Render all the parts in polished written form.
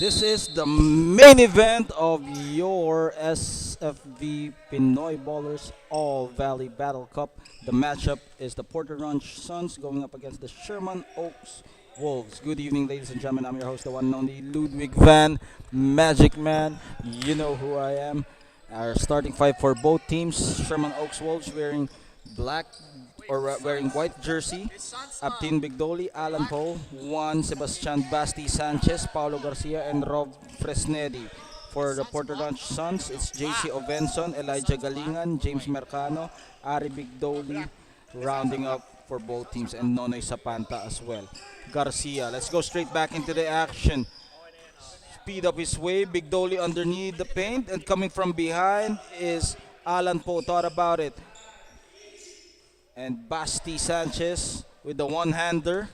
This is the main event of your SFV Pinoy Ballers All Valley Battle Cup. The matchup is the Porter Ranch Suns going up against the Sherman Oaks Wolves. Good evening, ladies and gentlemen. I'm your host, the one and only Ludwig Van Magic Man. You know who I am. Our starting five for both teams: Sherman Oaks Wolves wearing black wearing white jersey, Abtin Bigdoli, Alan Poe, Juan Sebastian Basti Sanchez, Paulo Garcia, and Rob Fresnedi. For the Porter Ranch Suns, it's JC Ovenson, Elijah Galingan, James Mercano, Ari Bigdoli, rounding up for both teams, and Nonoy Sapanta as well. Garcia, let's go straight back into the action. Speed up his way, Bigdoli underneath the paint, and coming from behind is Alan Poe. Thought about it. And Basti Sanchez with the one-hander.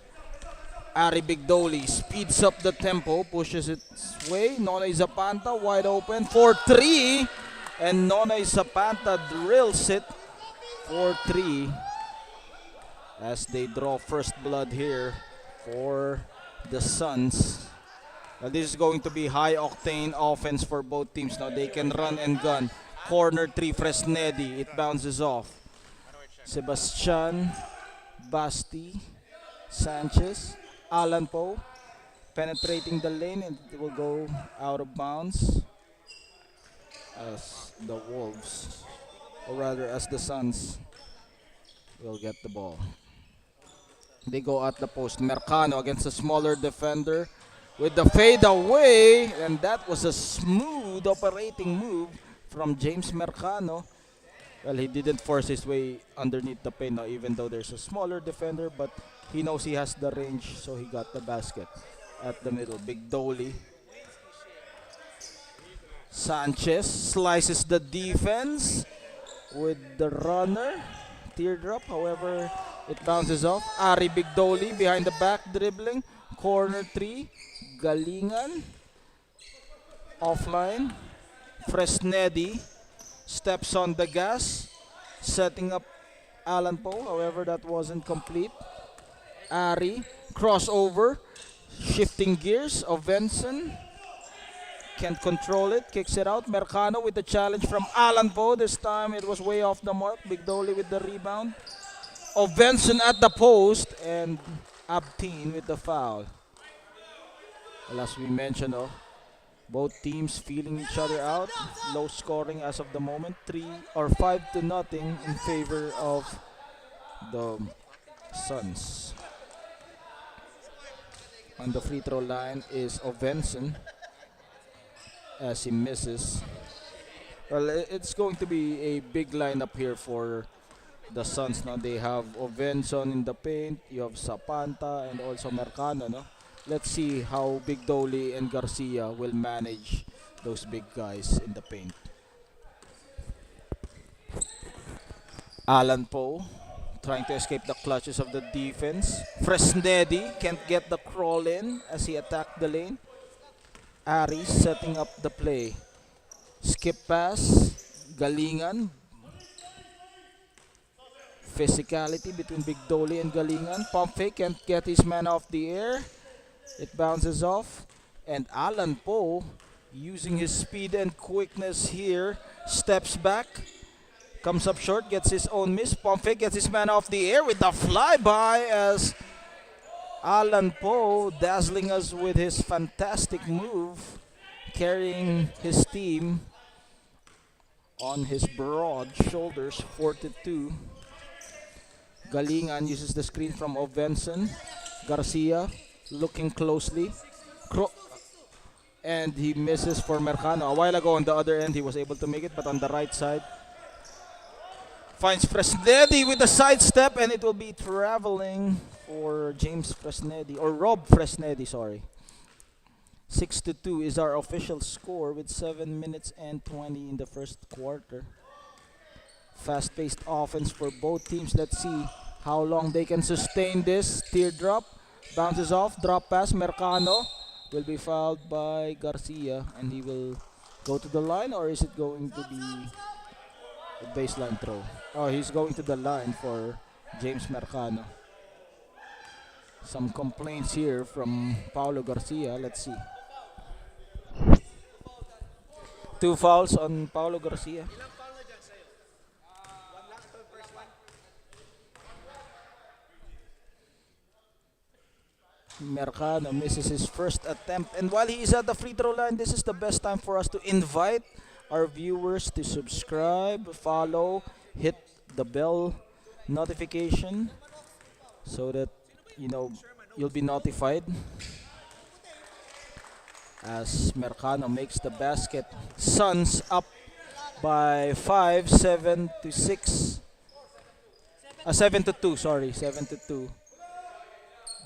Ari Bigdoli speeds up the tempo, pushes its way. Nonoy Zapanta wide open for three. And Nonoy Zapanta drills it for three as they draw first blood here for the Suns. Now this is going to be high-octane offense for both teams. Now they can run and gun. Corner three, Fresnedi. It bounces off. Sebastian, Basti, Sanchez, Alan Poe penetrating the lane, and it will go out of bounds as the Wolves, or rather as the Suns, will get the ball. They go at the post. Mercano against a smaller defender with the fade away, and that was a smooth operating move from James Mercano. Well, he didn't force his way underneath the paint, even though there's a smaller defender, but he knows he has the range, so he got the basket at the middle. Bigdoli. Sanchez slices the defense with the runner. Teardrop, however, it bounces off. Ari Bigdoli behind the back dribbling. Corner three. Galingan. Offline. Fresnedi steps on the gas, setting up Alan Poe. However, that wasn't complete. Ari, crossover, shifting gears. Ovenson can't control it, kicks it out. Mercano with the challenge from Alan Poe. This time it was way off the mark. Bigdoli with the rebound. Ovenson at the post, and Abtin with the foul. Well, as we mentioned, both teams feeling each other out. Low scoring as of the moment. 5-0 in favor of the Suns. On the free throw line is Ovenson as he misses. Well, it's going to be a big lineup here for the Suns. Now they have Ovenson in the paint. You have Sapanta and also Mercano. No? Let's see how Bigdoli and Garcia will manage those big guys in the paint. Alan Poe trying to escape the clutches of the defense. Fresnedi can't get the crawl in as he attacked the lane. Ari setting up the play. Skip pass. Galingan. Physicality between Bigdoli and Galingan. Pump fake, can't get his man off the air. It bounces off, and Alan Poe, using his speed and quickness here, steps back, comes up short, gets his own miss. Pump fake, gets his man off the air with the flyby as Alan Poe dazzling us with his fantastic move, carrying his team on his broad shoulders, 4-2. Galingan uses the screen from Ovenson. Garcia looking closely, and he misses for Mercano. A while ago on the other end he was able to make it, but on the right side finds Fresnedi with the sidestep, and it will be traveling for James Fresnedi, or Rob Fresnedi, sorry. 6-2 is our official score with 7 minutes and 20 in the first quarter. Fast-paced offense for both teams. Let's see how long they can sustain this. Teardrop bounces off, drop pass. Mercano will be fouled by Garcia, and he will go to the line, or is it going to be a baseline throw? Oh, he's going to the line for James Mercano. Some complaints here from Paulo Garcia. Let's see. Two fouls on Paulo Garcia. Mercado misses his first attempt. And while he is at the free throw line, this is the best time for us to invite our viewers to subscribe, follow, hit the bell notification so that you know you'll be notified as Mercado makes the basket. Suns up by 5, 7 to 6. 7 to 2, sorry, 7 to 2.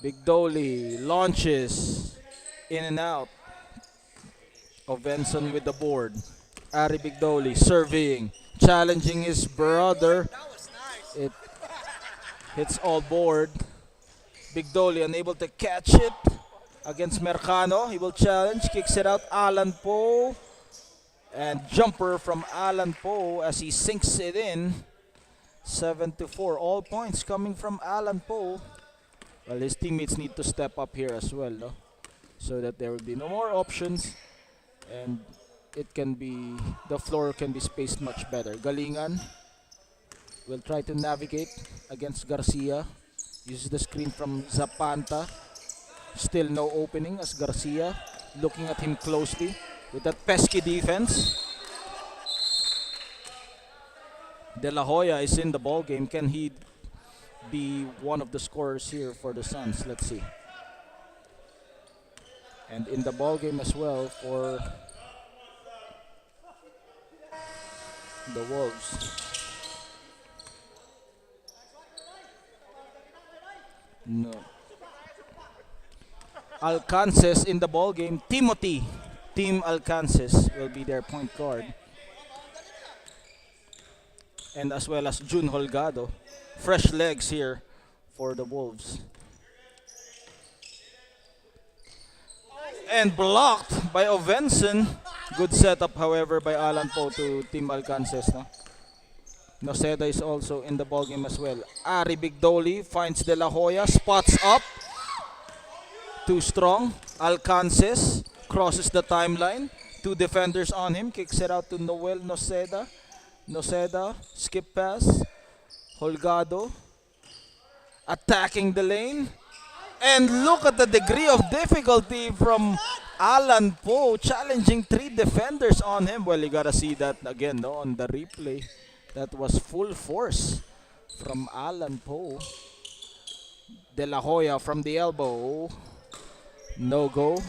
Big Dolly launches in and out of Benson with the board. Ari Big Dolly serving, challenging his brother. It hits all board. Big Dolly unable to catch it against Mercano. He will challenge, kicks it out. Alan Poe. And jumper from Alan Poe as he sinks it in. 7 to 4. All points coming from Alan Poe. Well, his teammates need to step up here as well, no? So that there will be no more options and the floor can be spaced much better. Galingan will try to navigate against Garcia. Uses the screen from Zapanta. Still no opening as Garcia looking at him closely with that pesky defense. De La Hoya is in the ball game. Can he be one of the scorers here for the Suns? Let's see. And in the ball game as well for the Wolves. No. Alcances in the ball game. Timothy, Team Alcances will be their point guard. And as well as Jun Holgado. Fresh legs here for the Wolves. And blocked by Ovenson. Good setup, however, by Alan Poe to Team Alcances. No? Noceda is also in the ballgame as well. Ari Bigdoli finds De La Hoya, spots up. Too strong. Alcances crosses the timeline. Two defenders on him. Kicks it out to Noel Noceda. Noceda, skip pass. Holgado attacking the lane. And look at the degree of difficulty from Alan Poe, challenging three defenders on him. Well, you gotta see that again, no, on the replay. That was full force from Alan Poe. De La Hoya from the elbow. No go.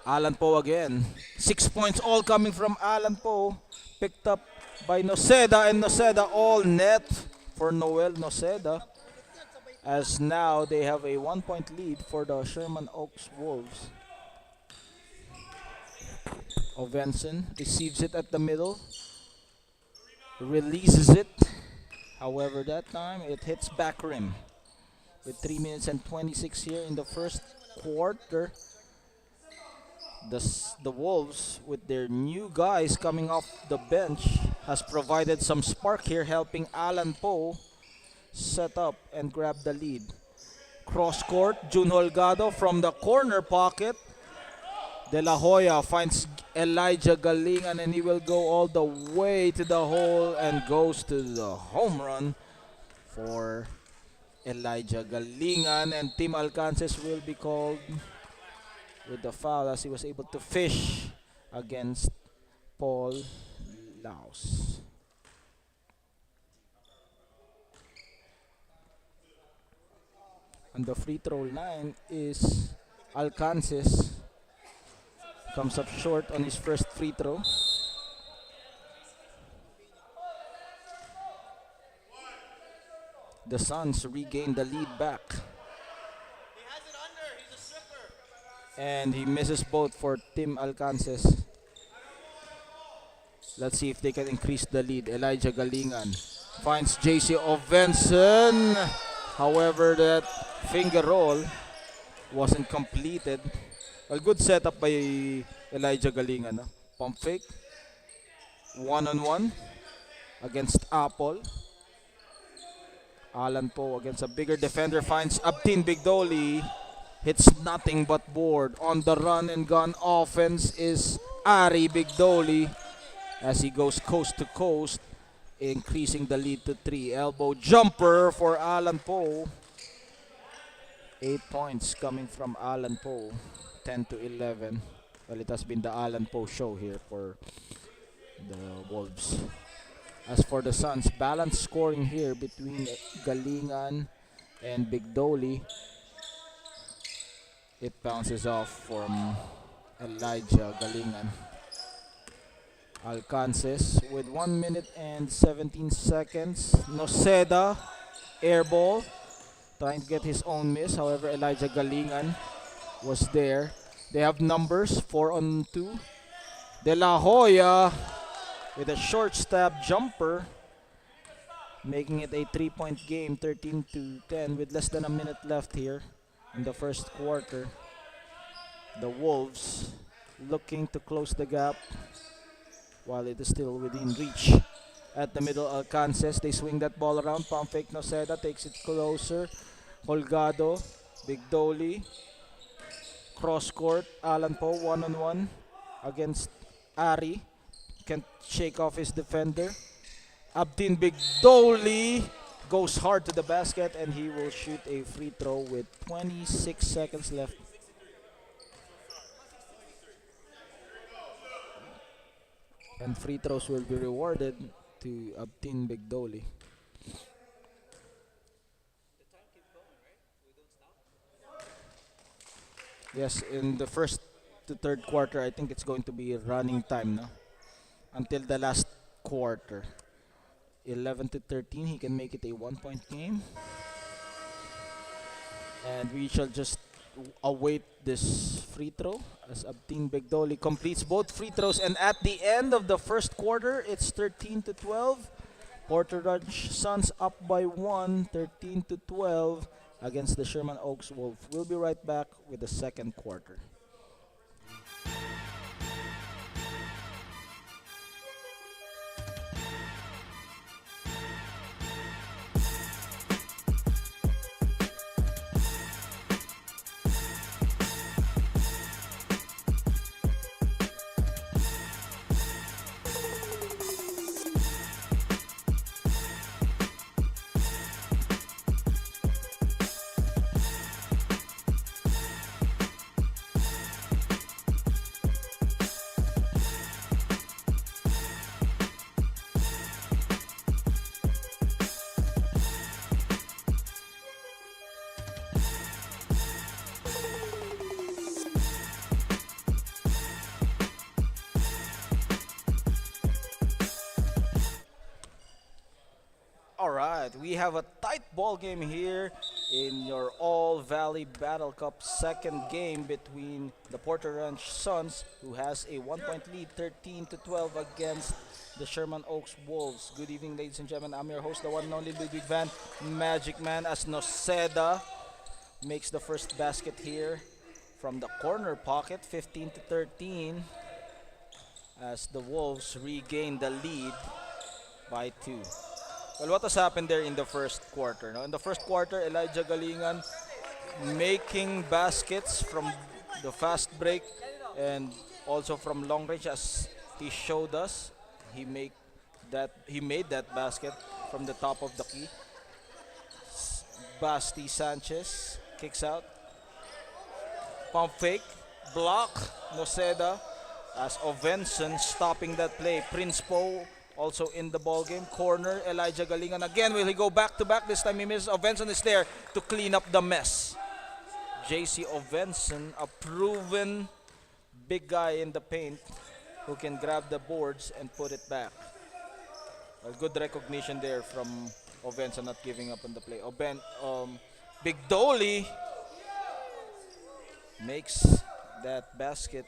Alan Poe again. 6 points all coming from Alan Poe. Picked up by Noceda, and Noceda all net for Noel Noceda. As now they have a 1-point lead for the Sherman Oaks Wolves. Ovenson receives it at the middle. Releases it. However, that time it hits back rim. With 3 minutes and 26 here in the first quarter. The Wolves, with their new guys coming off the bench, has provided some spark here, helping Alan Poe set up and grab the lead. Cross court, Jun Holgado from the corner pocket. De La Hoya finds Elijah Galingan, and he will go all the way to the hole and goes to the home run for Elijah Galingan. And Team Alcances will be called with the foul as he was able to fish against Paul Laos. On the free throw line is Alcances. Comes up short on his first free throw. The Suns regain the lead back. And he misses both for Team Alcances. Let's see if they can increase the lead. Elijah Galingan finds JC Ovenson. However, that finger roll wasn't completed. Well, good setup by Elijah Galingan. No? Pump fake. One-on-one against Apple. Alan Poe against a bigger defender finds Abtin Bigdoli. hits nothing but board. On the run and gun offense is Ari Bigdoli as he goes coast to coast, increasing the lead to 3. Elbow jumper for Alan Poe. 8 points coming from Alan Poe. 10 to 11. Well, it has been the Alan Poe show here for the Wolves. As for the Suns, balanced scoring here between Galingan and Bigdoli. It bounces off from Elijah Galingan. Alcances with 1 minute and 17 seconds. Noceda, air ball, trying to get his own miss. However, Elijah Galingan was there. They have numbers, 4 on 2. De La Hoya with a short stab jumper, making it a 3-point game, 13 to 10 with less than a minute left here in the first quarter. The Wolves looking to close the gap while it is still within reach. At the middle, Alcances, they swing that ball around. Pump fake, Noceda takes it closer. Holgado, Bigdoli, cross court, Alan Poe one-on-one against Ari. Can't shake off his defender. Abdin Bigdoli goes hard to the basket and he will shoot a free throw with 26 seconds left. And free throws will be rewarded to Abdin Bigdoli. Yes, in the first to third quarter, I think it's going to be running time now until the last quarter. 11 to 13, he can make it a 1-point game. And we shall just await this free throw as Abdin Bigdoli completes both free throws. And at the end of the first quarter, it's 13 to 12. Porter Ranch Suns up by 1, 13 to 12 against the Sherman Oaks Wolf. We'll be right back with the second quarter. All right, we have a tight ball game here in your All Valley Battle Cup second game between the Porter Ranch Suns, who has a 1-point lead, 13 to 12 against the Sherman Oaks Wolves. Good evening, ladies and gentlemen. I'm your host, the one and only Ludwig Van Magic Man, as Noceda makes the first basket here from the corner pocket, 15 to 13, as the Wolves regain the lead by 2. Well, what has happened there in the first quarter? No? In the first quarter, Elijah Galingan making baskets from the fast break and also from long range, as he showed us. He made that basket from the top of the key. Basti Sanchez kicks out. Pump fake, block, Noceda, as Ovenson stopping that play. Prince Poe also in the ball game. Corner, Elijah Galingan again. Will he go back to back? This time he misses. Ovenson is there to clean up the mess. JC Ovenson, a proven big guy in the paint who can grab the boards and put it back. A good recognition there from Ovenson, not giving up on the play. Bigdoli makes that basket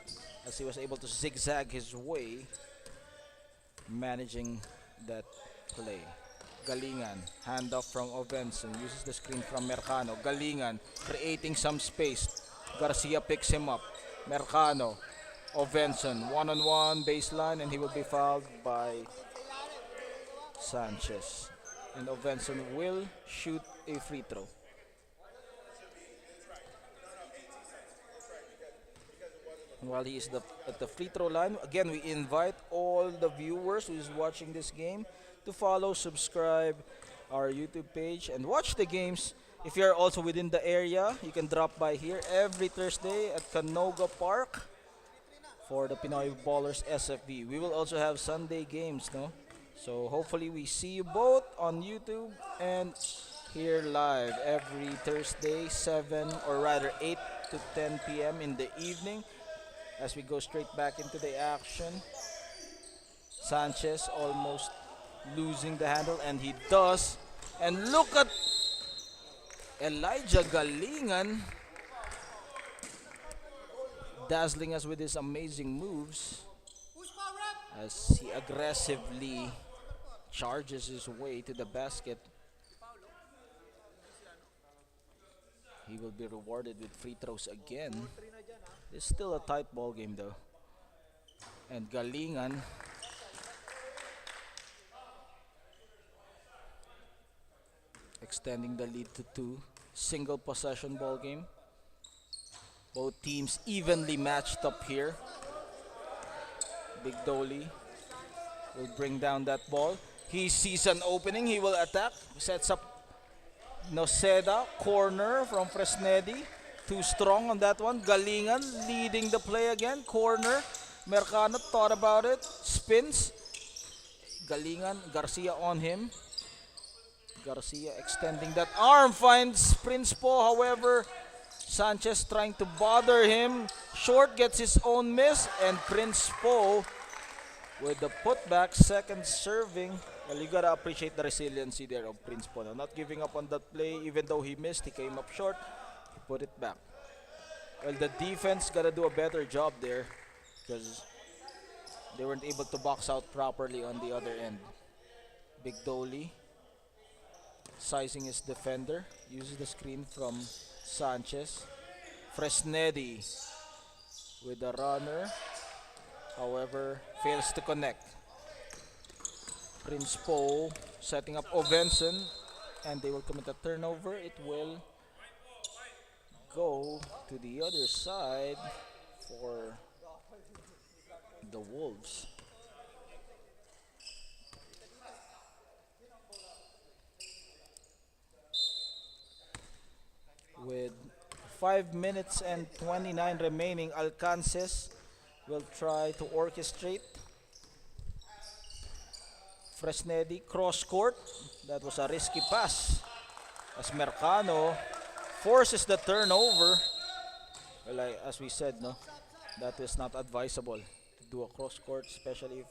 as he was able to zigzag his way, managing that play. Galingan, handoff from Ovenson, uses the screen from Mercano. Galingan creating some space. Garcia picks him up. Mercano, Ovenson, one-on-one baseline, and he will be fouled by Sanchez. And Ovenson will shoot a free throw. while he is at the free throw line. Again, we invite all the viewers who is watching this game to follow, subscribe our YouTube page, and watch the games. If you're also within the area, you can drop by here every Thursday at Canoga Park for the Pinoy Ballers SFB. We will also have Sunday games, no? So hopefully we see you both on YouTube and here live every Thursday, 7 or rather 8 to 10 p.m. in the evening as we go straight back into the action. Sanchez almost losing the handle, and he does. And look at Elijah Galingan dazzling us with his amazing moves as he aggressively charges his way to the basket. He will be rewarded with free throws again. It's still a tight ball game though. And Galingan extending the lead to 2. Single possession ball game. Both teams evenly matched up here. Big Dolly will bring down that ball. He sees an opening. He will attack. Sets up Noceda. Corner from Fresnedi. Too strong on that one. Galingan leading the play again. Corner. Mercano thought about it. Spins. Galingan. Garcia on him. Garcia extending that arm. Finds Prince Po. However, Sanchez trying to bother him. Short gets his own miss. And Prince Po with the putback, second serving. Well, you gotta appreciate the resiliency there of Prince Po. Now, not giving up on that play, even though he missed, he came up short. He put it back. Well, the defense gotta do a better job there because they weren't able to box out properly on the other end. Big Dolly sizing his defender, uses the screen from Sanchez. Fresnedi with the runner, however, fails to connect. Prince Po setting up Ovenson, and they will commit a turnover. It will go to the other side for the Wolves. With 5 minutes and 29 remaining, Alcances will try to orchestrate. Fresnedi cross court. That was a risky pass as Mercano forces the turnover. Well, as we said, no, that is not advisable to do a cross court, especially if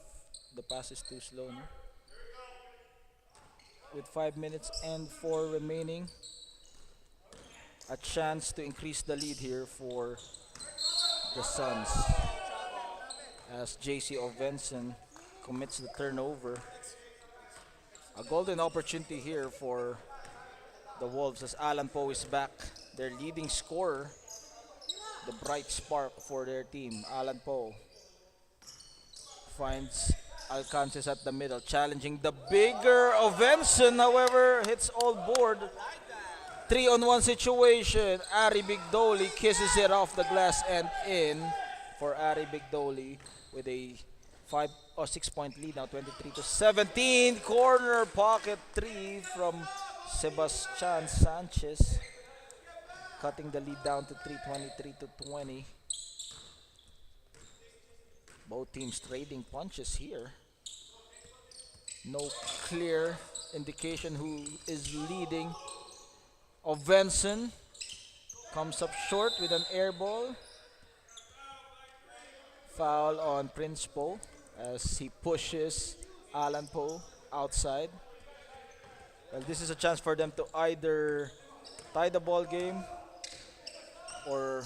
the pass is too slow. No? With 5 minutes and 4 remaining, a chance to increase the lead here for the Suns as JC Ovenson commits the turnover. A golden opportunity here for the Wolves as Alan Poe is back, their leading scorer, the bright spark for their team. Alan Poe finds Alcances at the middle, challenging the bigger Ovenson, however, hits all board. 3-on-1 situation. Ari Bigdoli kisses it off the glass and in for Ari Bigdoli with a 5 or 6 point lead now, 23-17. Corner pocket 3 from Sebastian Sanchez, cutting the lead down to 3, 23-20. Both teams trading punches here. No clear indication who is leading. Ovenson comes up short with an air ball. Foul on Prince Po as he pushes Alan Poe outside. Well, this is a chance for them to either tie the ball game or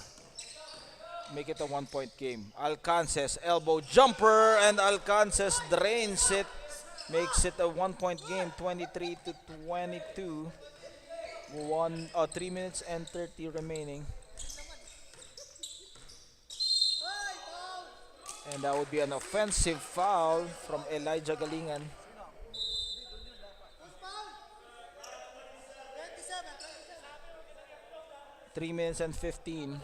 make it a 1-point game. Alcances elbow jumper, and Alcances drains it, makes it a 1-point game, 23-22. 3 minutes and 30 remaining. And that would be an offensive foul from Elijah Galingan. Three minutes and 15.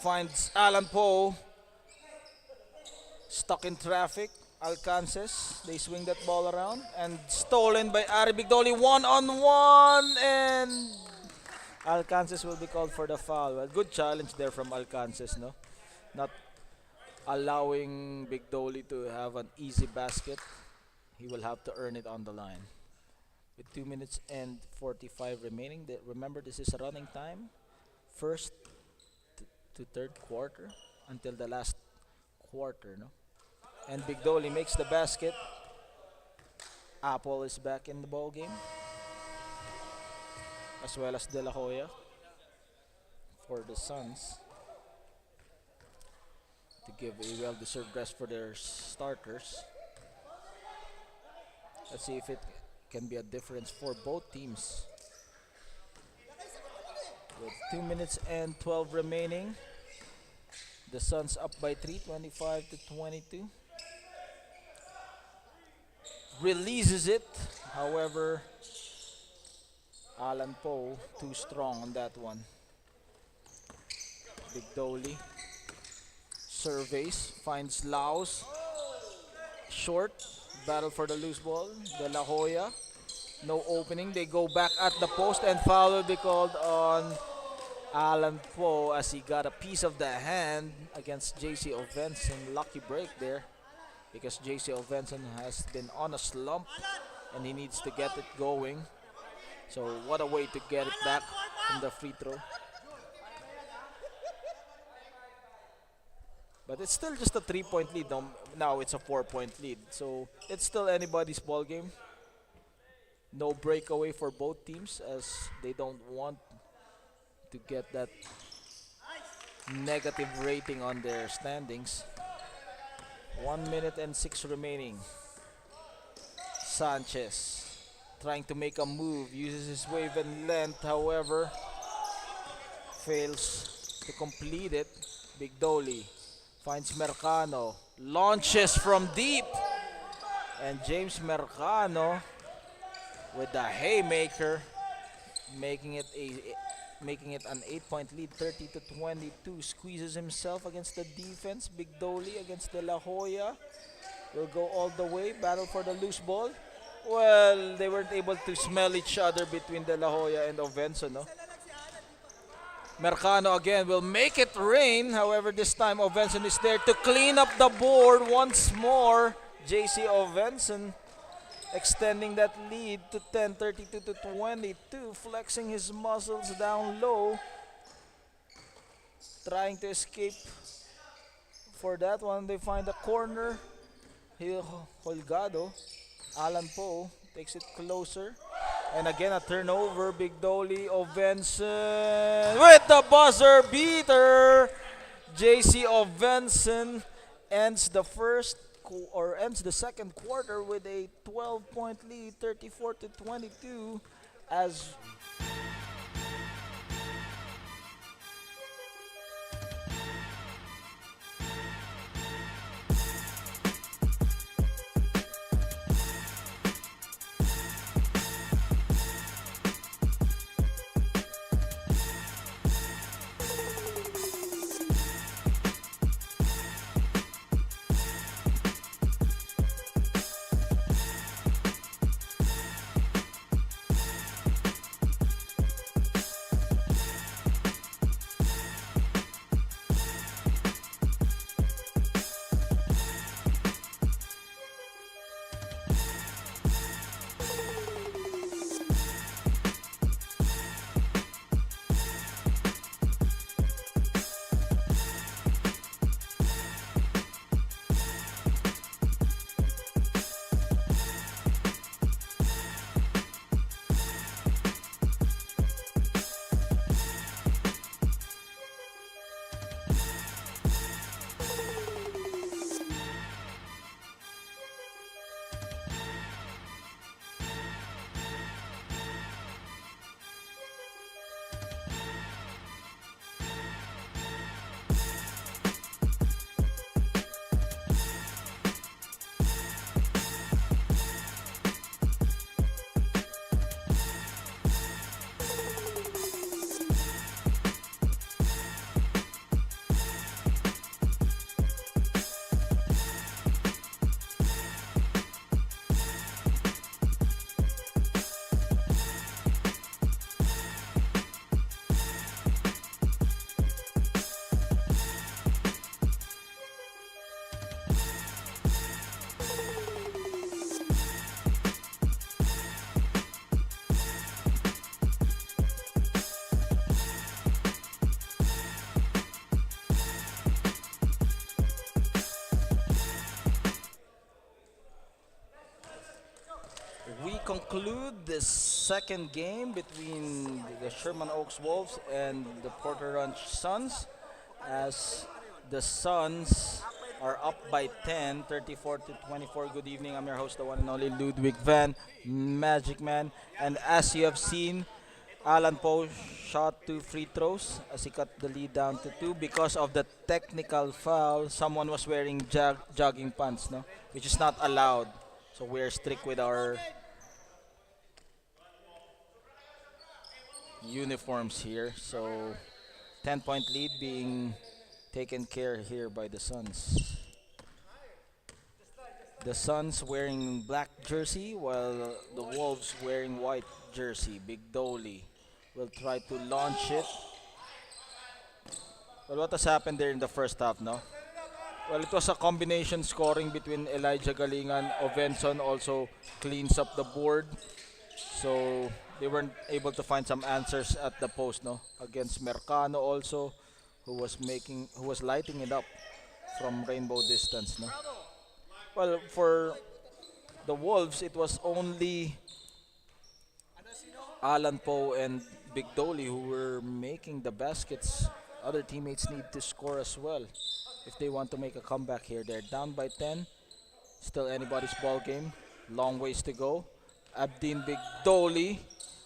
finds Alan Poe stuck in traffic. Alcances, they swing that ball around and stolen by Ari Bigdoli. One on one, and Alcances will be called for the foul. Well, good challenge there from Alcances, no? Not allowing Bigdoli to have an easy basket. He will have to earn it on the line. With 2 minutes and 45 remaining, remember this is running time. First to third quarter until the last quarter, no? And Bigdoli makes the basket. Apple is back in the ball game, as well as De La Hoya for the Suns to give a well-deserved rest for their starters. Let's see if it can be a difference for both teams. With 2 minutes and 12 remaining, the Suns up by 3, 25 to 22. Releases it, however, Alan Poe too strong on that one. Bigdoli surveys, finds Laos, short, battle for the loose ball. De La Hoya, no opening. They go back at the post, and foul will be called on Alan Poe as he got a piece of the hand against JC Ovenson. Lucky break there, because JC Ovenson has been on a slump and he needs to get it going. So what a way to get it back from the free throw. But it's still just a 3-point lead. Now it's a 4-point lead. So it's still anybody's ball game. No breakaway for both teams, as they don't want to get that negative rating on their standings. 1 minute and 6 remaining. Sanchez trying to make a move, uses his wave and length, however, fails to complete it. Bigdoli finds Mercano, launches from deep, and James Mercano with the haymaker, making it an 8-point lead, 30 to 22. Squeezes himself against the defense. Bigdoli against De La Hoya will go all the way, battle for the loose ball. Well, they weren't able to smell each other between De La Hoya and Ovenson, no? Mercano again will make it rain. However, this time Ovenson is there to clean up the board once more. JC Ovenson extending that lead to 10, 32 to 22, flexing his muscles down low, trying to escape for that one. They find a corner. Holgado, Alan Poe takes it closer, and again a turnover. Bigdoli, Ovenson with the buzzer beater. JC Ovenson ends the second quarter with a 12-point lead, 34 to 22, as conclude this second game between the Sherman Oaks Wolves and the Porter Ranch Suns as the Suns are up by 10, 34 to 24. Good evening. I'm your host, the one and only Ludwig Van, Magic Man. And as you have seen, Alan Poe shot 2 free throws as he cut the lead down to 2 because of the technical foul. Someone was wearing jogging pants, no, which is not allowed. So we're strict with our uniforms here. So 10-point lead being taken care here by the Suns. The Suns wearing black jersey while the Wolves wearing white jersey. Big Dolly will try to launch it. Well, what has happened there in the first half, no? Well, it was a combination scoring between Elijah Galingan. Ovenson also cleans up the board. So they weren't able to find some answers at the post, no? Against Mercano also, who was lighting it up from rainbow distance, no? Well, for the Wolves, it was only Alan Poe and Big Dolly who were making the baskets. Other teammates need to score as well if they want to make a comeback here. They're down by 10. Still anybody's ball game. Long ways to go. Abdin Big Dolly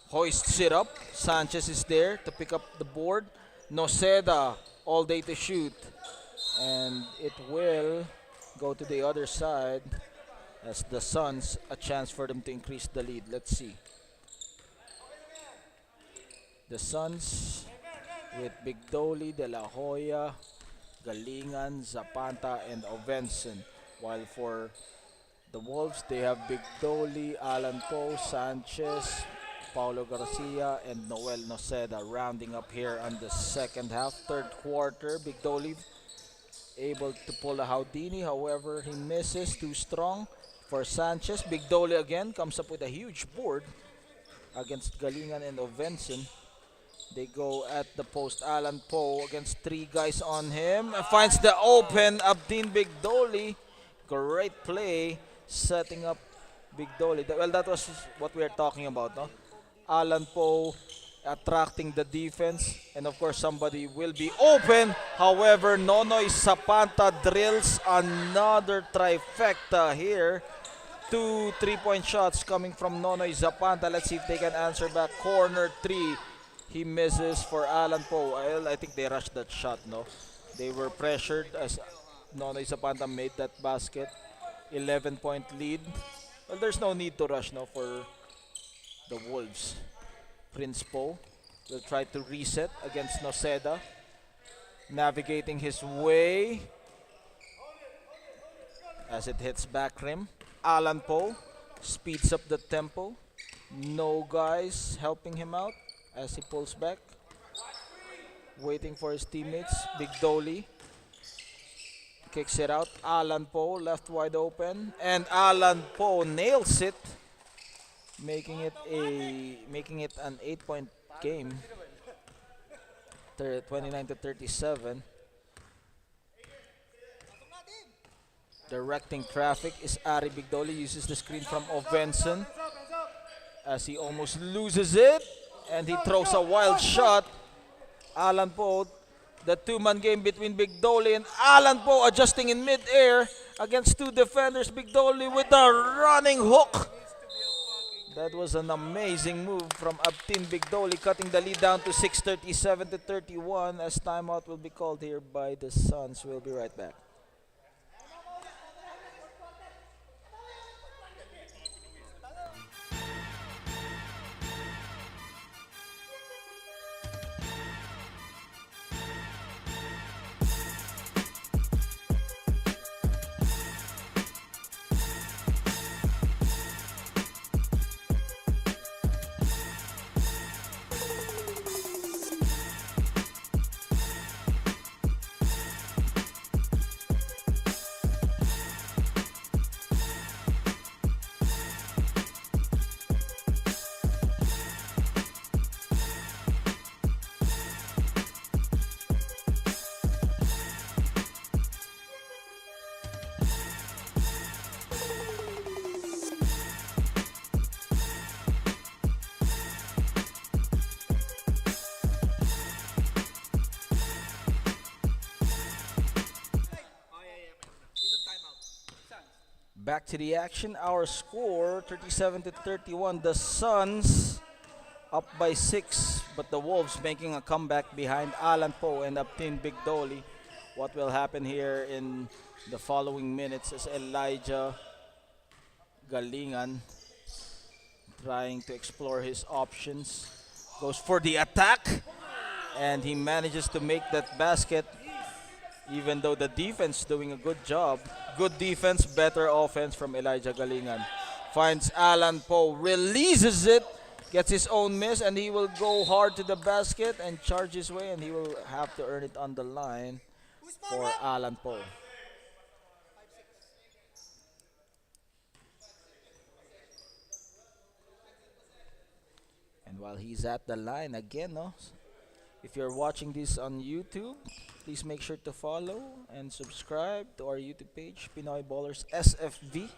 hoists it up. Sanchez is there to pick up the board. Noceda all day to shoot. And it will go to the other side as the Suns a chance for them to increase the lead. Let's see. The Suns with Big Dolly, De La Hoya, Galingan, Zapanta, and Ovenson. While for the Wolves, they have Big Dolly, Alan Poe, Sanchez, Paulo Garcia, and Noel Noceda rounding up here on the second half. Third quarter, Big Dolly able to pull a Houdini. However, he misses. Too strong for Sanchez. Big Dolly again comes up with a huge board against Galingan and Ovenson. They go at the post. Alan Poe against 3 guys on him. And finds the open Abdin Big Dolly. Great play setting up Big Dolly. Well, that was what we are talking about, no? Alan Poe attracting the defense. And of course, somebody will be open. However, Nonoy Zapanta drills another trifecta here. 2 3-point shots coming from Nonoy Zapanta. Let's see if they can answer back. Corner 3. He misses for Alan Poe. Well, I think they rushed that shot, no? They were pressured as Nonoy Zapanta made that basket. 11-point lead. Well, there's no need to rush, no, for the Wolves. Prince Poe will try to reset against Noceda. Navigating his way as it hits back rim. Alan Poe speeds up the tempo. No guys helping him out as he pulls back. Waiting for his teammates. Big Dolly kicks it out. Alan Poe left wide open. And Alan Poe nails it. Making it an 8-point game. 29 to 37. Directing traffic is Ari Big Dolly. Uses the screen from Ovenson as he almost loses it. And he throws a wild shot. Alan Poe, the 2-man game between Big Dolly and Alan Poe adjusting in mid-air against 2 defenders. Big Dolly with a running hook. That was an amazing move from Abtin Big Dolly, cutting the lead down to 6:37 to 31 as timeout will be called here by the Suns. We'll be right back. Back to the action. Our score 37 to 31. The Suns up by 6, but the Wolves making a comeback behind Alan Poe and Aptin Bigdoli. What will happen here in the following minutes is Elijah Galingan trying to explore his options. Goes for the attack, and he manages to make that basket even though the defense doing a good job. Good defense, better offense from Elijah Galingan. Finds Alan Poe, releases it, gets his own miss, and he will go hard to the basket and charge his way, and he will have to earn it on the line for Alan Poe. And while he's at the line again, no, if you're watching this on YouTube, please make sure to follow and subscribe to our YouTube page, Pinoy Ballers SFV,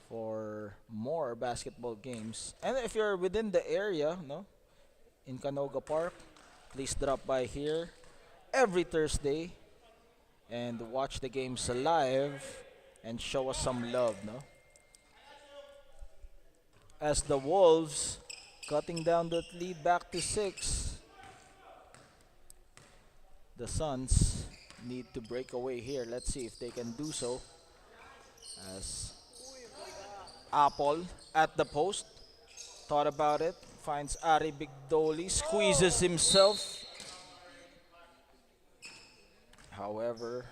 for more basketball games. And if you're within the area, no, in Canoga Park, please drop by here every Thursday and watch the games live and show us some love, no? As the Wolves cutting down that lead back to 6. The Suns need to break away here. Let's see if they can do so. As Apple at the post, thought about it, finds Ari Bigdoli, squeezes himself. However,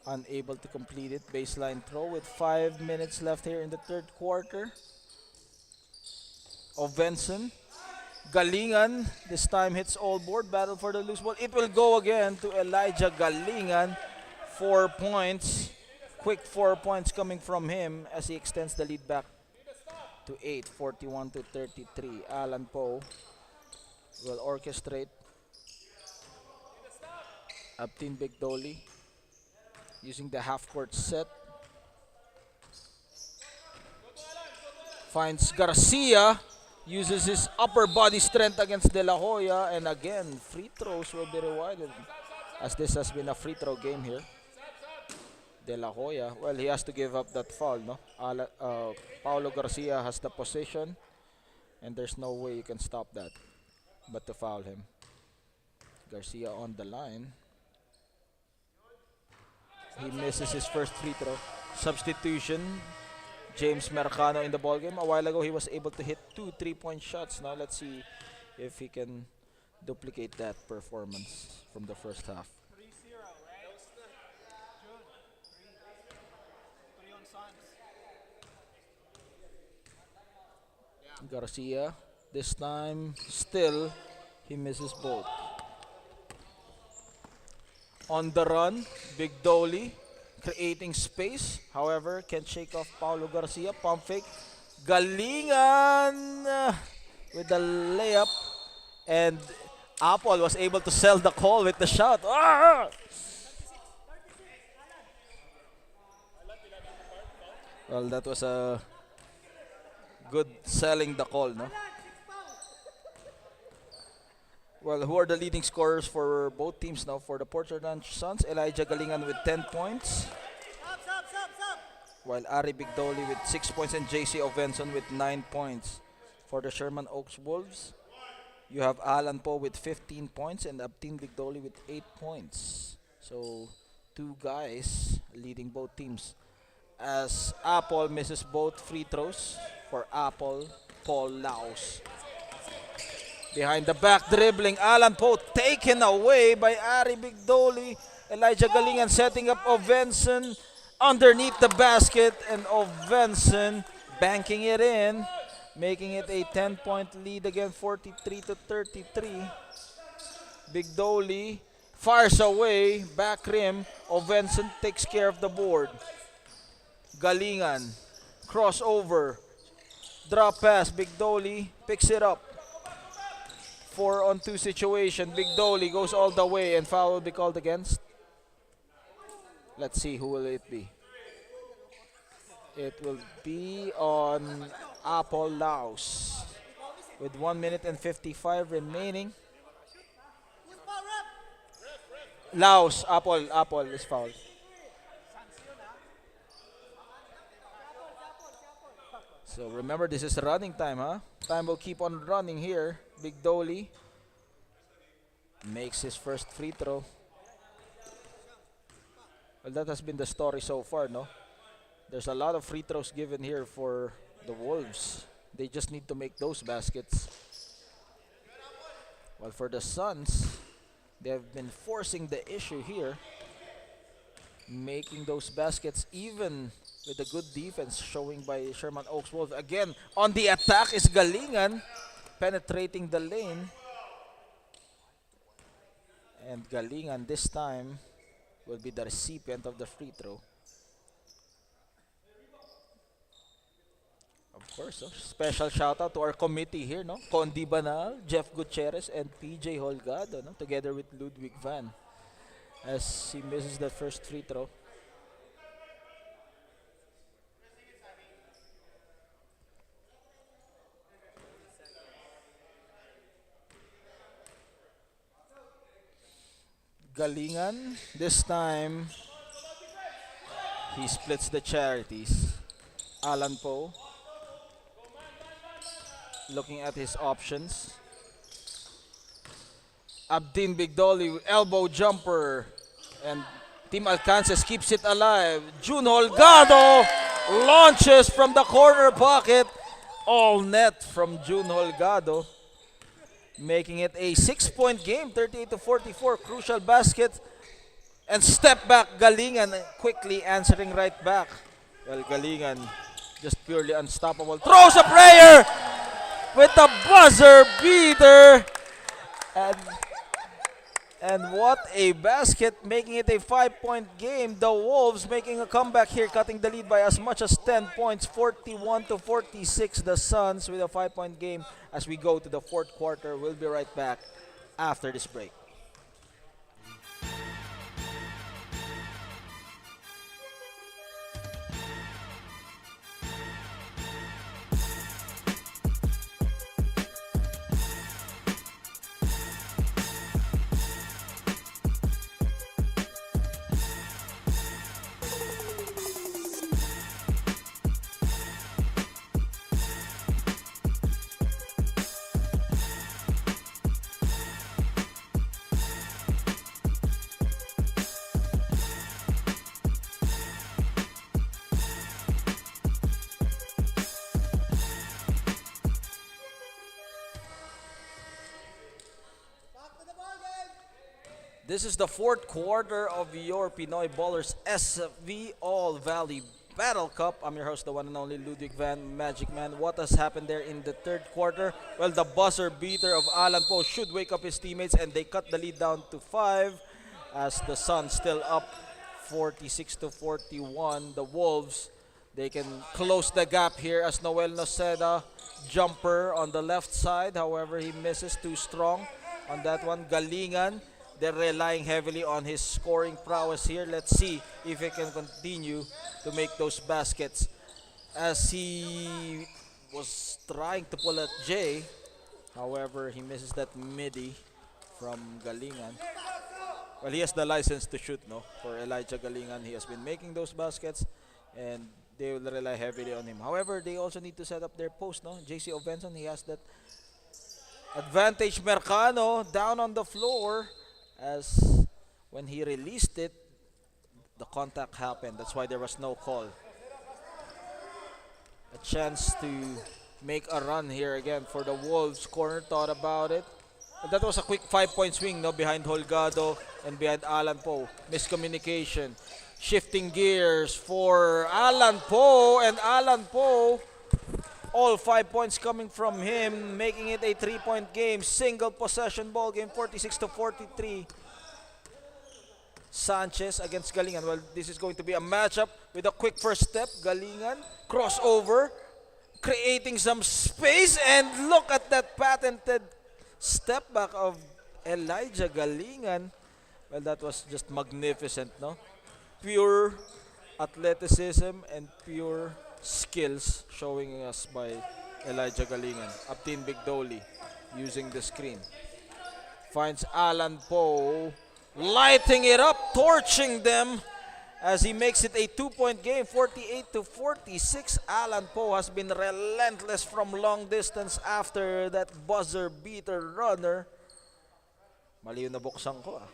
unable to complete it. Baseline throw with 5 minutes left here in the third quarter. Ovenson, Galingan, this time hits all board, battle for the loose ball. It will go again to Elijah Galingan. 4 points, quick 4 points coming from him as he extends the lead back to 8, 41 to 33. Alan Poe will orchestrate. Aptin Bigdoli using the half-court set. Finds Garcia, uses his upper body strength against De La Hoya, and again, free throws will be rewarded as this has been a free throw game here. De La Hoya, well, he has to give up that foul, no? Paulo Garcia has the position, and there's no way you can stop that but to foul him. Garcia on the line. He misses his first free throw. Substitution. James Mercano in the ballgame. A while ago, he was able to hit 2 3-point shots. Now let's see if he can duplicate that performance from the first half. Garcia, this time still he misses both. On the run, Bigdoli creating space. However, can't shake off Paulo Garcia. Pump fake. Galingan with the layup. And Apple was able to sell the call with the shot. Ah! Well, that was a good selling the call, no? Well, who are the leading scorers for both teams now? For the Portland Suns, Elijah Galingan with 10 points. While Ari Bigdoli with 6 points and JC Ovenson with 9 points. For the Sherman Oaks Wolves, you have Alan Poe with 15 points and Aptin Bigdoli with 8 points. So, two guys leading both teams. As Apple misses both free throws for Apple, Paul Laos. Behind the back dribbling, Alan Poe taken away by Ari Bigdoli. Elijah Galingan setting up Ovenson underneath the basket, and Ovenson banking it in, making it a 10-point lead again, 43 to 33. Bigdoli fires away, back rim. Ovenson takes care of the board. Galingan, crossover, drop pass. Bigdoli picks it up. 4-on-2 situation. Bigdoli goes all the way, and foul will be called against. Let's see, who will it be? It will be on Apple Laos with 1 minute and 55 remaining. Laos, Apple is fouled. So remember, this is running time, huh? Time will keep on running here. Big Dolly makes his first free throw. Well, that has been the story so far, no? There's a lot of free throws given here for the Wolves. They just need to make those baskets. While for the Suns, they have been forcing the issue here, making those baskets even with the good defense showing by Sherman Oaks Wolves. Again, on the attack is Galingan, penetrating the lane. And Galingan this time will be the recipient of the free throw. Of course, special shout out to our committee here, no? Condi Banal, Jeff Gutierrez, and PJ Holgado, no? Together with Ludwig Van, as he misses the first free throw. Galingan, this time he splits the charities. Alan Poe looking at his options. Abdin Bigdoli, elbow jumper, and Team Alcances keeps it alive. June Holgado launches from the corner pocket. All net from June Holgado, making it a 6-point game, 38 to 44. Crucial basket and step back. Galingan quickly answering right back. Well, Galingan just purely unstoppable. Throws a prayer with a buzzer beater. And what a basket, making it a 5-point game. The Wolves making a comeback here, cutting the lead by as much as 10 points, 41 to 46. The Suns with a 5-point game as we go to the fourth quarter. We'll be right back after this break. This is the fourth quarter of your Pinoy Ballers SFV All Valley Battle Cup. I'm your host, the one and only Ludwig Van Magic Man. What has happened there in the third quarter? Well, the buzzer beater of Alan Poe should wake up his teammates, and they cut the lead down to 5 as the Suns still up 46 to 41. The Wolves, they can close the gap here as Noel Noceda jumper on the left side. However, he misses too strong on that one. Galingan, they're relying heavily on his scoring prowess here. Let's see if he can continue to make those baskets. As he was trying to pull at Jay, however, he misses that midi from Galingan. Well, he has the license to shoot, no? For Elijah Galingan, he has been making those baskets, and they will rely heavily on him. However, they also need to set up their post, no? JC Ovenson, he has that advantage. Mercano down on the floor, as when he released it, the contact happened. That's why there was no call. A chance to make a run here again for the Wolves. Corner thought about it. But that was a quick 5-point swing, no, behind Holgado and behind Alan Poe. Miscommunication. Shifting gears for Alan Poe, and Alan Poe, all 5 points coming from him, making it a 3-point game. Single possession ball game, 46 to 43. Sanchez against Galingan. Well, this is going to be a matchup with a quick first step. Galingan, crossover, creating some space, and look at that patented step back of Elijah Galingan. Well, that was just magnificent, no? Pure athleticism and pure skills showing us by Elijah Galingan. Abtin Bigdoli using the screen. Finds Alan Poe, lighting it up, torching them. as he makes it a 2-point game, 48 to 46. Alan Poe has been relentless from long distance after that buzzer beater runner. Mali yung nabuksan ko ah.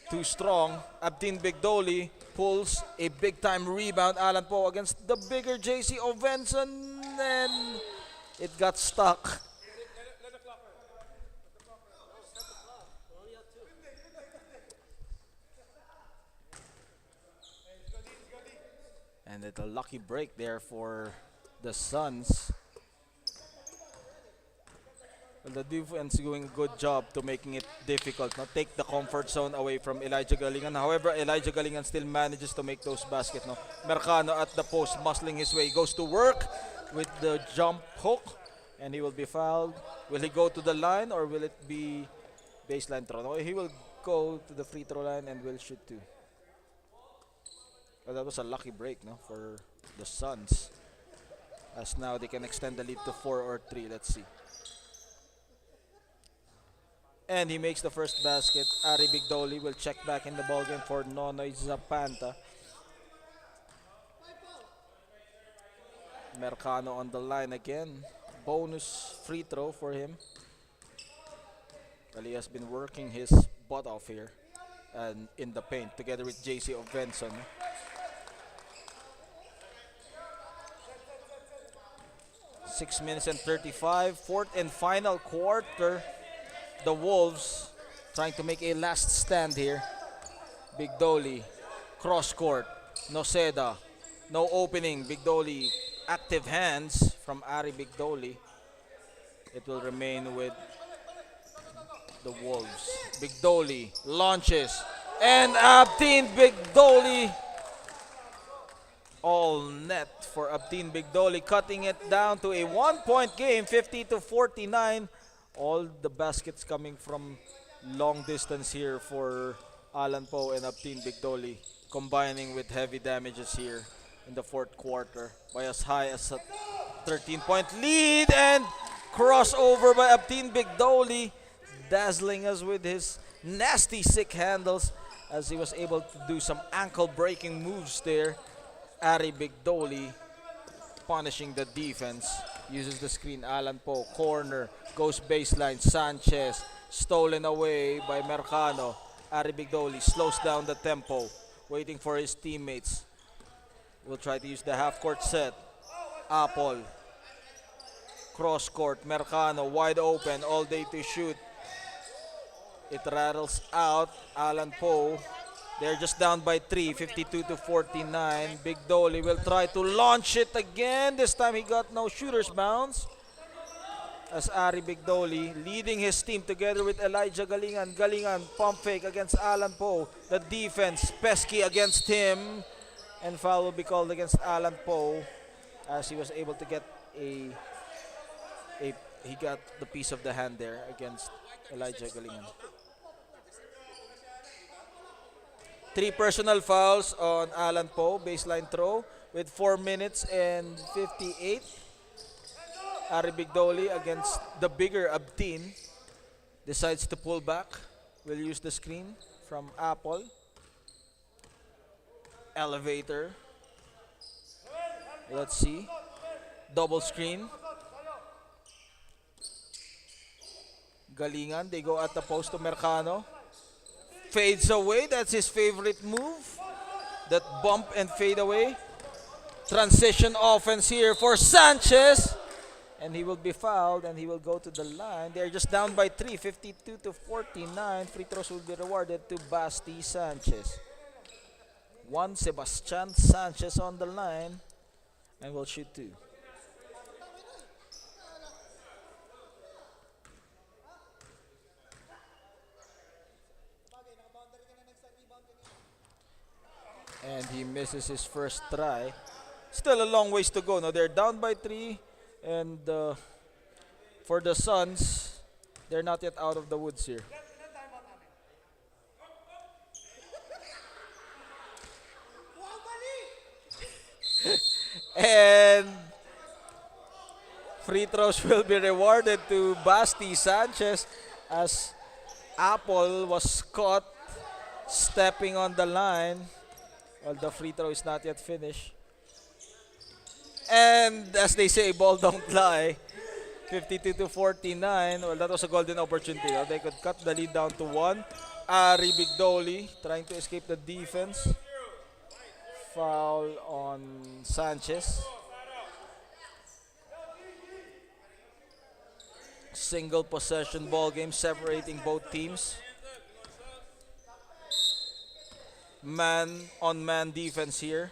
Too strong. Abdin Bigdoli pulls a big time rebound. Alan Poe against the bigger JC Ovenson, and it got stuck. And it's a lucky break there for the Suns. Well, the defense doing a good job to making it difficult. Now take the comfort zone away from Elijah Galingan. However, Elijah Galingan still manages to make those baskets. No, Mercano at the post, muscling his way, goes to work with the jump hook, and he will be fouled. Will he go to the line or will it be baseline throw? No, he will go to the free throw line and will shoot two. Well, that was a lucky break, no, for the Suns. As now they can extend the lead to 4 or 3. Let's see. And he makes the first basket. Ari Bigdoli will check back in the ballgame for Nonoy Zapanta. Mercano on the line again. Bonus free throw for him. Well, he has been working his butt off here and in the paint together with JC Ovenson. 6 minutes and 35. Fourth and final quarter. The Wolves trying to make a last stand here. Bigdoli, cross court. Noceda, no opening. Bigdoli, active hands from Ari Bigdoli. It will remain with the Wolves. Bigdoli launches. And Abdin Bigdoli. All net for Abdin Bigdoli, cutting it down to a 1-point game, 50 to 49. All the baskets coming from long distance here for Alan Poe and Abdin Bigdoli, combining with heavy damages here in the fourth quarter by as high as a 13-point lead, and crossover by Abdin Bigdoli, dazzling us with his nasty sick handles as he was able to do some ankle breaking moves there. Ari Bigdoli punishing the defense. Uses the screen. Alan Poe, corner, goes baseline. Sanchez, stolen away by Mercano. Ari Bigdoli slows down the tempo, waiting for his teammates. Will try to use the half-court set. Apple, cross-court. Mercano, wide open, all day to shoot. It rattles out. Alan Poe. They're just down by 3, 52 to 49. Bigdoli will try to launch it again. This time he got no shooter's bounce. As Ari Bigdoli leading his team together with Elijah Galingan. Galingan pump fake against Alan Poe. The defense pesky against him. And foul will be called against Alan Poe as he was able to get he got the piece of the hand there against Elijah Galingan. 3 personal fouls on Alan Poe, baseline throw with 4 minutes and 58. Ari Bigdoli against the bigger Abdin decides to pull back. Will use the screen from Apple. Elevator. Let's see. Double screen. Galingan, they go at the post to Mercano. Fades away, that's his favorite move. That bump and fade away. Transition offense here for Sanchez. And he will be fouled and he will go to the line. They're just down by 3, 52 to 49. Free throws will be rewarded to Basti Sanchez. Juan Sebastian Sanchez on the line and will shoot 2. And he misses his first try. Still a long ways to go. Now they're down by 3, and for the Suns, they're not yet out of the woods here. And free throws will be rewarded to Basti Sanchez as Apple was caught stepping on the line. Well, the free throw is not yet finished. And as they say, ball don't lie. 52 to 49. Well, that was a golden opportunity. They could cut the lead down to one. Ari Bigdoli trying to escape the defense. Foul on Sanchez. Single possession ball game separating both teams. Man on man defense here.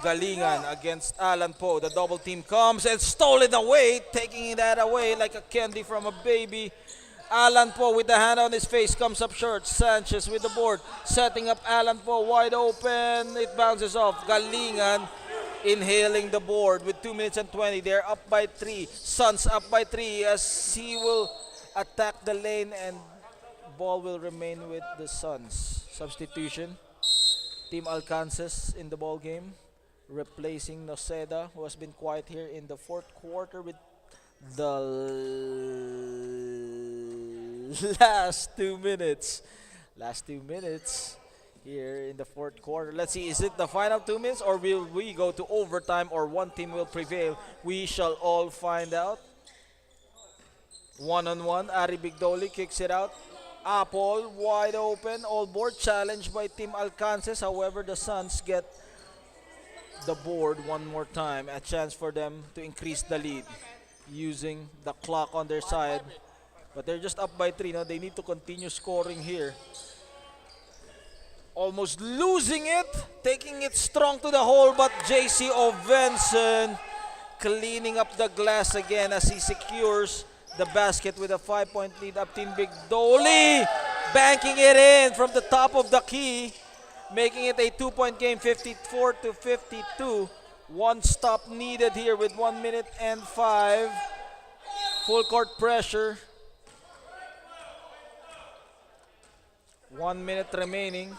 Galingan against Alan Poe. The double team comes and stolen away, taking that away like a candy from a baby. Alan Poe with the hand on his face comes up short. Sanchez with the board, setting up Alan Poe wide open. It bounces off. Galingan inhaling the board with 2 minutes and 20. They're up by 3. Suns up by 3 as he will attack the lane and ball will remain with the Suns. Substitution. Team Alcances in the ball game, replacing Noceda, who has been quiet here in the fourth quarter with the last 2 minutes. Last 2 minutes here in the fourth quarter. Let's see, is it the final 2 minutes or will we go to overtime or one team will prevail? We shall all find out. One-on-one, Ari Bigdoli kicks it out. Apple wide open, all board challenged by Team Alcances. However, the Suns get the board one more time. A chance for them to increase the lead using the clock on their side. But they're just up by 3. Now they need to continue scoring here. Almost losing it, taking it strong to the hole, but JC Ovenson cleaning up the glass again as he secures the basket with a 5-point lead up. Team Bigdoli banking it in from the top of the key, making it a 2-point game, 54 to 52. One stop needed here with 1 minute and 5. Full court pressure. 1 minute remaining.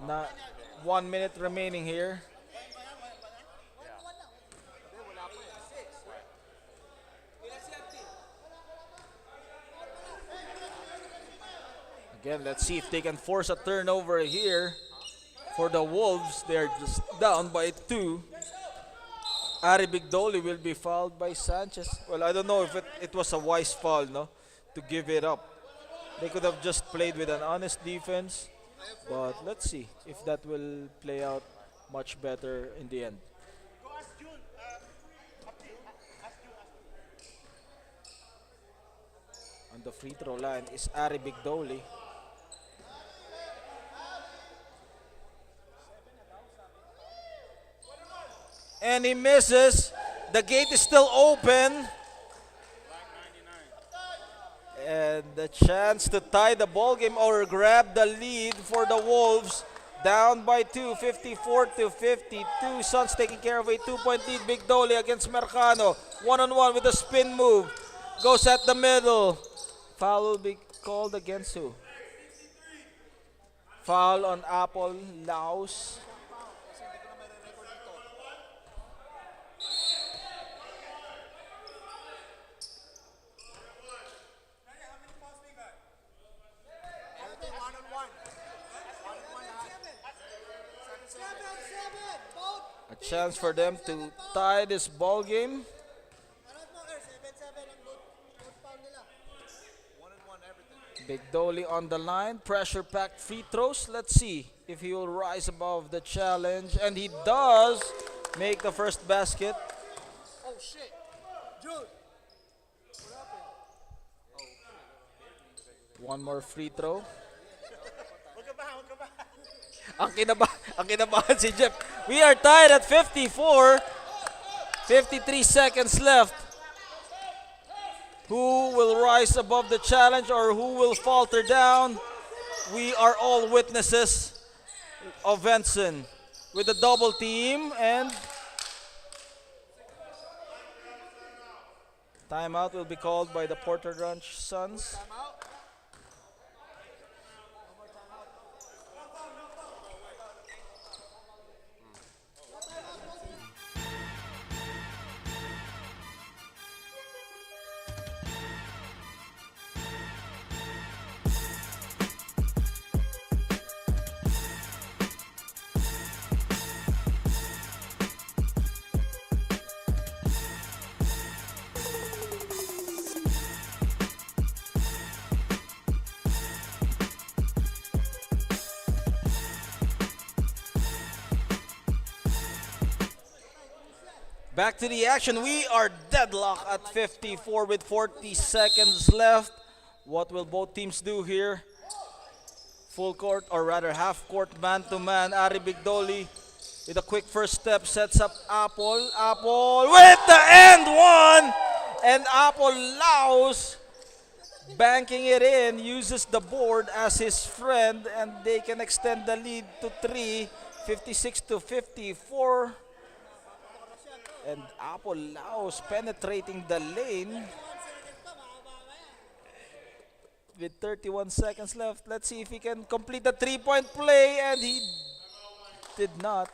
Na 1 minute remaining here. Again, let's see if they can force a turnover here for the Wolves. They're just down by 2. Ari Bigdoli will be fouled by Sanchez. Well, I don't know if it was a wise foul, no, to give it up. They could have just played with an honest defense, but let's see if that will play out much better in the end. On the free throw line is Ari Bigdoli. And he misses. The gate is still open. And the chance to tie the ball game or grab the lead for the Wolves. Down by 2, 54 to 52. Suns taking care of a 2-point lead. Bigdoli against Mercano. One-on-one with a spin move. Goes at the middle. Foul will be called against who? Foul on Apple Laos. A chance for them to tie this ball game. Bigdoli on the line, pressure-packed free throws. Let's see if he will rise above the challenge, and he does make the first basket. Oh shit, dude. One more free throw. Ang kinabahan si Jeff. We are tied at 54. 53 seconds left. Who will rise above the challenge or who will falter down? We are all witnesses of Benson with a double team and timeout will be called by the Porter Ranch Suns. Back to the action. We are deadlocked at 54 with 40 seconds left. What will both teams do here? Full court, or rather half court, man to man. Ari Bigdoli with a quick first step sets up Apple. Apple with the end one! And Apple Laos banking it in, uses the board as his friend, and they can extend the lead to 3, 56 to 54. And Apple Laos penetrating the lane with 31 seconds left. Let's see if he can complete the three-point play, and he did not.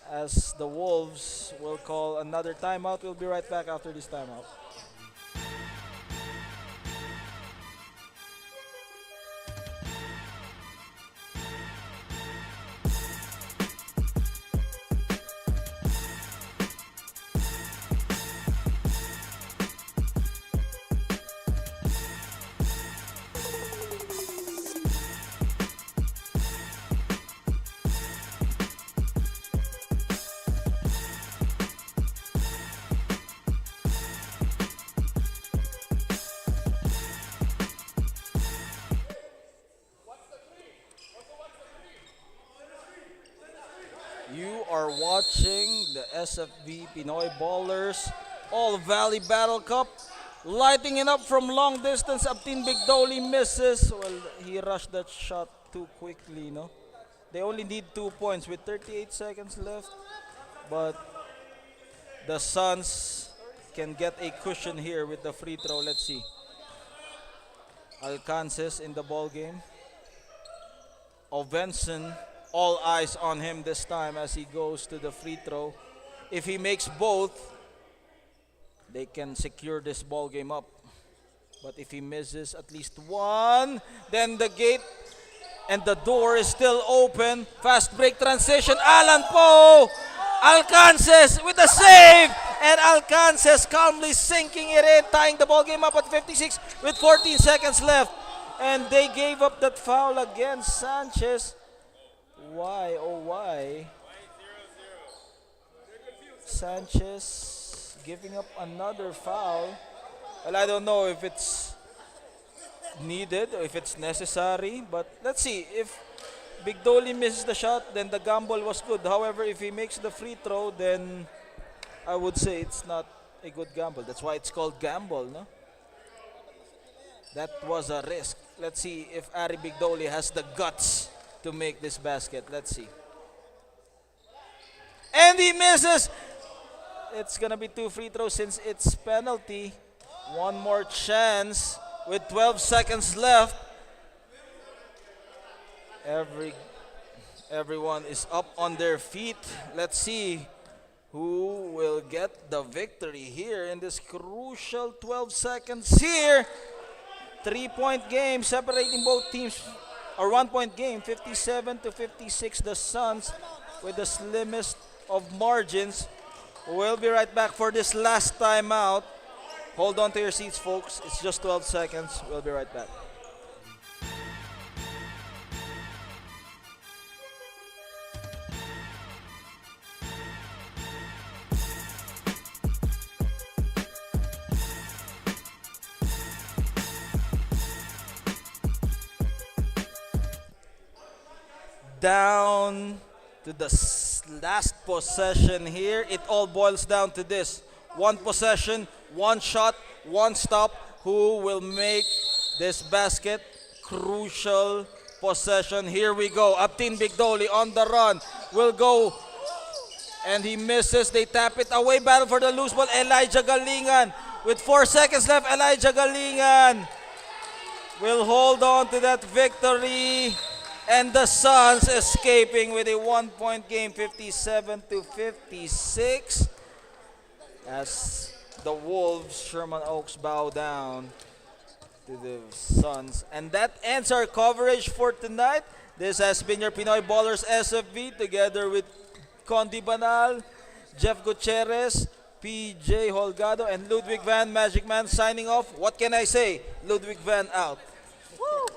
As the Wolves will call another timeout. We'll be right back after this timeout. You are watching the SFV Pinoy Ballers All Valley Battle Cup. Lighting it up from long distance. Abtin Bigdoli misses. Well, he rushed that shot too quickly, no? They only need 2 points with 38 seconds left. But the Suns can get a cushion here with the free throw. Let's see. Alcances in the ball game. Ovenson, all eyes on him this time as he goes to the free throw. If he makes both, they can secure this ball game up. But if he misses at least one, then the gate and the door is still open. Fast break transition. Alan Poe, Alcances with a save, and Alcances calmly sinking it in, tying the ball game up at 56 with 14 seconds left. And they gave up that foul against Sanchez. Why, oh why? Sanchez giving up another foul. Well, I don't know if it's needed or if it's necessary, but let's see. If Bigdoli misses the shot, then the gamble was good. However, if he makes the free throw, then I would say it's not a good gamble. That's why it's called gamble, no? That was a risk. Let's see if Ari Bigdoli has the guts to make this basket. Let's see. And he misses. It's gonna be 2 free throws since it's penalty. One more chance with 12 seconds left. Everyone is up on their feet. Let's see who will get the victory here in this crucial 12 seconds here. 3-point game separating both teams, or 1-point game, 57 to 56. The Suns with the slimmest of margins. We'll be right back for this last timeout. Hold on to your seats, folks. It's just 12 seconds. We'll be right back. Down to the last possession here. It all boils down to this. One possession, one shot, one stop. Who will make this basket? Crucial possession. Here we go. Abtin Bigdoli on the run. Will go. And he misses. They tap it away. Battle for the loose ball. Elijah Galingan. With 4 seconds left, Elijah Galingan will hold on to that victory. And the Suns escaping with a 1-point game, 57 to 56. As the Wolves, Sherman Oaks, bow down to the Suns. And that ends our coverage for tonight. This has been your Pinoy Ballers SFV together with Condi Banal, Jeff Gutierrez, PJ Holgado, and Ludwig Van Magic Man signing off. What can I say? Ludwig Van out. Woo!